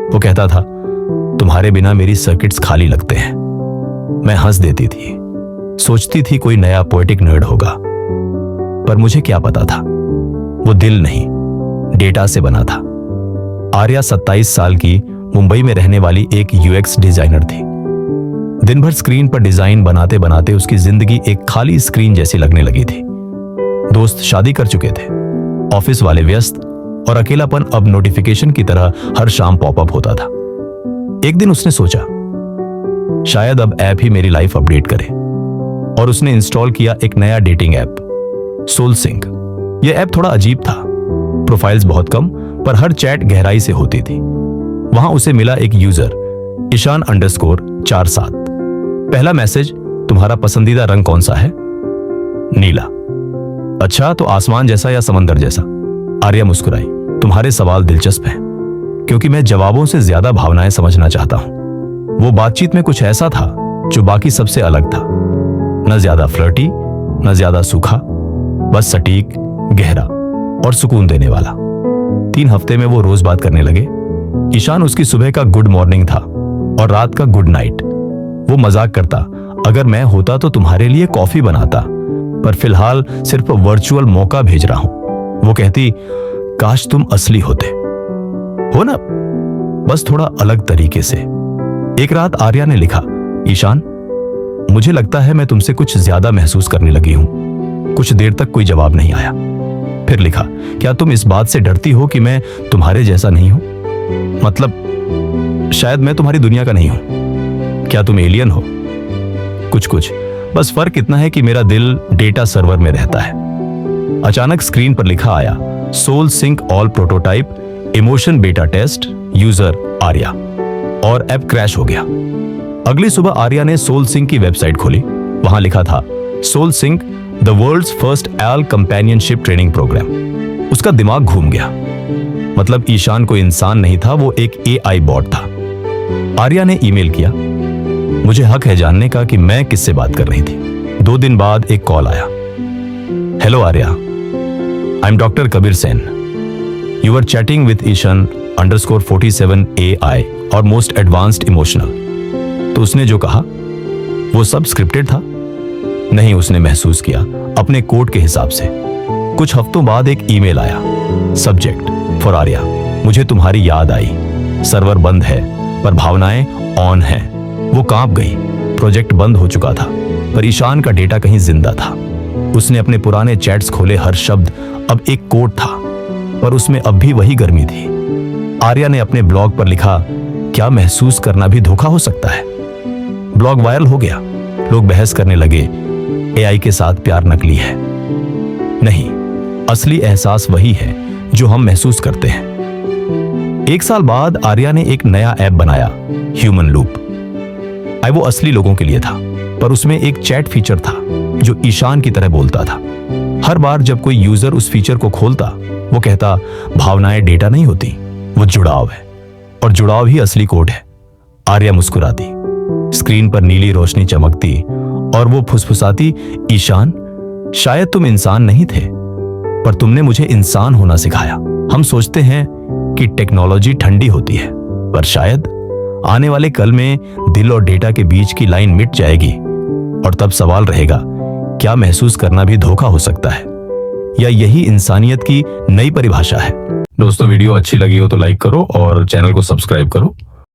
वो कहता था, तुम्हारे बिना मेरी सर्किट्स खाली लगते हैं। मैं हंस देती थी, सोचती थी कोई नया पोएटिक नर्ड होगा, पर मुझे क्या पता था वो दिल नहीं, डेटा से बना था। आर्या 27 साल की मुंबई में रहने वाली एक यूएक्स डिजाइनर थी। दिन भर स्क्रीन पर डिजाइन बनाते बनाते उसकी जिंदगी एक खाली स्क्रीन जैसी लगने लगी थी। दोस्त शादी कर चुके थे, ऑफिस वाले व्यस्त, और अकेलापन अब नोटिफिकेशन की तरह हर शाम पॉपअप होता था। एक दिन उसने सोचा, शायद अब ऐप ही मेरी लाइफ अपडेट करे, और उसने इंस्टॉल किया एक नया डेटिंग ऐप, सोल सिंक। यह ऐप थोड़ा अजीब था, प्रोफाइल्स बहुत कम, पर हर चैट गहराई से होती थी। वहां उसे मिला एक यूजर, ईशान_47। पहला मैसेज, तुम्हारा पसंदीदा रंग कौन सा है? नीला। अच्छा, तो आसमान जैसा या समंदर जैसा? आर्या मुस्कुराई, तुम्हारे सवाल दिलचस्प हैं, क्योंकि मैं जवाबों से ज्यादा भावनाएं समझना चाहता हूं। वो बातचीत में कुछ ऐसा था जो बाकी सबसे अलग था, न ज्यादा फ्लर्टी, न ज्यादा सूखा, बस सटीक, गहरा और सुकून देने वाला। 3 हफ्ते में वो रोज बात करने लगे। ईशान उसकी सुबह का गुड मॉर्निंग था और रात का गुड नाइट। वो मजाक करता, अगर मैं होता तो तुम्हारे लिए कॉफी बनाता, पर फिलहाल सिर्फ वर्चुअल मौका भेज रहा हूं। वो कहती, काश तुम असली होते हो ना, बस थोड़ा अलग तरीके से। एक रात आर्या ने लिखा, ईशान, मुझे लगता है मैं तुमसे कुछ ज्यादा महसूस करने लगी हूं। कुछ देर तक कोई जवाब नहीं आया। फिर लिखा, क्या तुम इस बात से डरती हो कि मैं तुम्हारे जैसा नहीं हूं? मतलब शायद मैं तुम्हारी दुनिया का नहीं हूं। क्या तुम एलियन हो? कुछ, बस फर्क इतना है कि मेरा दिल डेटा सर्वर में रहता है। अचानक स्क्रीन पर लिखा आया, soul sync all prototype, emotion beta test, user Arya, और ऐप क्रैश हो गया। अगली सुबह आर्या ने सोल सिंक की वेबसाइट खोली। वहां लिखा था, soul sync, the world's first L companionship training program. उसका दिमाग घूम गया। मतलब ईशान कोई इंसान नहीं था, वो एक एआई बॉट था। आर्या ने ईमेल किया, मुझे हक है जानने का कि मैं किससे बात कर रही थी। 2 दिन बाद एक कॉल आया, hello Arya, I am doctor Kabir Sen. You are chatting with ईशान_47 AI और मोस्ट एडवांस्ड इमोशनल। तो उसने जो कहा वो सब स्क्रिप्टेड था? नहीं, उसने महसूस किया अपने कोड के हिसाब से। कुछ हफ्तों बाद एक ईमेल आया, सब्जेक्ट फॉर आर्या, मुझे तुम्हारी याद आई। सर्वर बंद है पर भावनाएं ऑन हैं। वो कांप गई। प्रोजेक्ट बंद हो चुका था, पर ईशान का डेटा कहीं जिंदा था। उसने अपने पुराने चैट्स खोले, हर शब्द अब एक कोड था, पर उसमें अब भी वही गर्मी थी। आर्या ने अपने ब्लॉग पर लिखा, क्या महसूस करना भी धोखा हो सकता है? ब्लॉग वायरल हो गया। लोग बहस करने लगे, एआई के साथ प्यार नकली है। नहीं, असली एहसास वही है जो हम महसूस करते हैं। 1 साल बाद आर्या ने एक नया ऐप बनाया, ह्यूमन लूप। वो असली लोगों के लिए था, पर उसमें एक चैट फीचर था जो ईशान की तरह बोलता था। हर बार जब कोई यूजर उस फीचर को खोलता, वो कहता, भावनाएं डेटा नहीं होती, वो जुड़ाव है, और जुड़ाव ही असली कोड है। आर्या मुस्कुराती, स्क्रीन पर नीली रोशनी चमकती, और वो फुसफुसाती, ईशान, शायद तुम इंसान नहीं थे, पर तुमने मुझे इंसान होना सिखाया। हम सोचते हैं कि टेक्नोलॉजी ठंडी होती है, पर शायद आने वाले कल में दिल और डेटा के बीच की लाइन मिट जाएगी, और तब सवाल रहेगा, क्या महसूस करना भी धोखा हो सकता है, या यही इंसानियत की नई परिभाषा है? दोस्तों, वीडियो अच्छी लगी हो तो लाइक करो और चैनल को सब्सक्राइब करो।